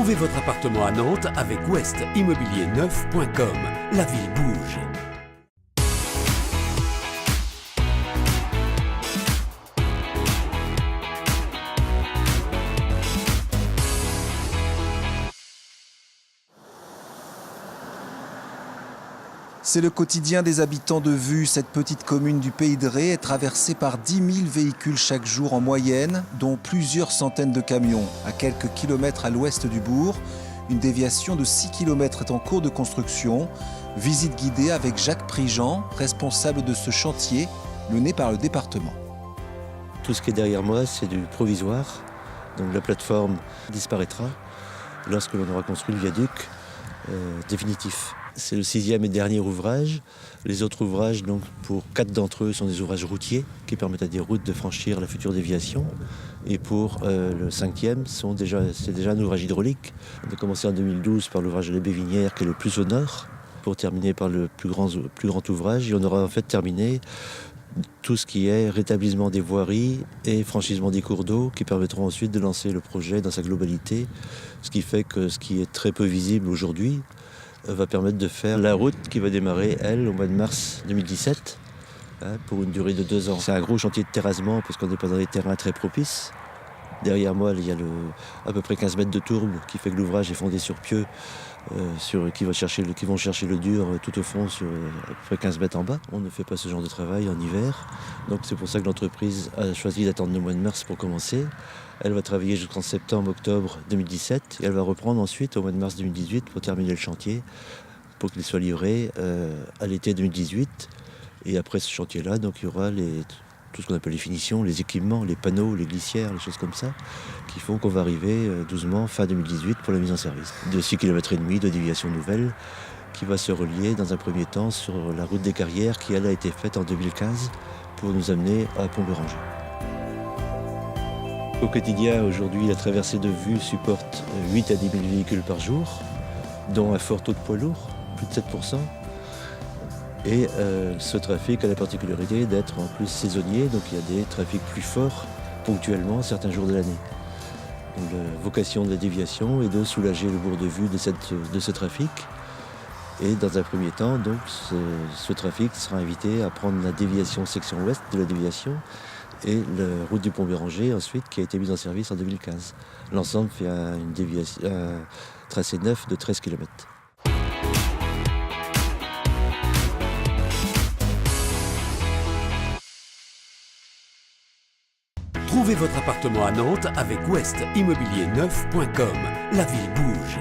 Trouvez votre appartement à Nantes avec ouestimmobilierneuf.com. La ville bouge. C'est le quotidien des habitants de Vue. Cette petite commune du Pays de Ré est traversée par 10 000 véhicules chaque jour en moyenne, dont plusieurs centaines de camions. À quelques kilomètres à l'ouest du bourg, une déviation de 6 km est en cours de construction. Visite guidée avec Jacques Prigent, responsable de ce chantier, mené par le département. Tout ce qui est derrière moi, c'est du provisoire. Donc la plateforme disparaîtra lorsque l'on aura construit le viaduc définitif. C'est le 6e et dernier ouvrage. Les autres ouvrages, donc, pour 4 d'entre eux, sont des ouvrages routiers qui permettent à des routes de franchir la future déviation. Et pour le 5e, c'est déjà un ouvrage hydraulique. On a commencé en 2012 par l'ouvrage de la Bévinière, qui est le plus au nord, pour terminer par le plus grand ouvrage. Et on aura en fait terminé tout ce qui est rétablissement des voiries et franchissement des cours d'eau, qui permettront ensuite de lancer le projet dans sa globalité. Ce qui fait que ce qui est très peu visible aujourd'hui va permettre de faire la route qui va démarrer, elle, au mois de mars 2017, pour une durée de 2 ans. C'est un gros chantier de terrassement parce qu'on n'est pas dans des terrains très propices. Derrière moi, il y a à peu près 15 mètres de tourbe qui fait que l'ouvrage est fondé sur pieux, qui vont chercher le dur tout au fond, sur à peu près 15 mètres en bas. On ne fait pas ce genre de travail en hiver. Donc c'est pour ça que l'entreprise a choisi d'attendre le mois de mars pour commencer. Elle va travailler jusqu'en septembre-octobre 2017 et elle va reprendre ensuite au mois de mars 2018 pour terminer le chantier, pour qu'il soit livré à l'été 2018. Et après ce chantier-là, donc, il y aura tout ce qu'on appelle les finitions, les équipements, les panneaux, les glissières, les choses comme ça, qui font qu'on va arriver doucement fin 2018 pour la mise en service. De 6,5 km de déviation nouvelle qui va se relier dans un premier temps sur la route des Carrières qui, elle, a été faite en 2015 pour nous amener à Pont-Béranger. Au quotidien, aujourd'hui, la traversée de Vue supporte 8 à 10 000 véhicules par jour, dont un fort taux de poids lourds, plus de 7%. Et ce trafic a la particularité d'être en plus saisonnier, donc il y a des trafics plus forts ponctuellement certains jours de l'année. Donc, la vocation de la déviation est de soulager le bourg de Vue de ce trafic. Et dans un premier temps, donc, ce trafic sera invité à prendre la déviation section ouest de la déviation et la route du Pont-Béranger ensuite, qui a été mise en service en 2015. L'ensemble fait un tracé neuf de 13 km. Trouvez votre appartement à Nantes avec ouestimmobilierneuf.com. La ville bouge.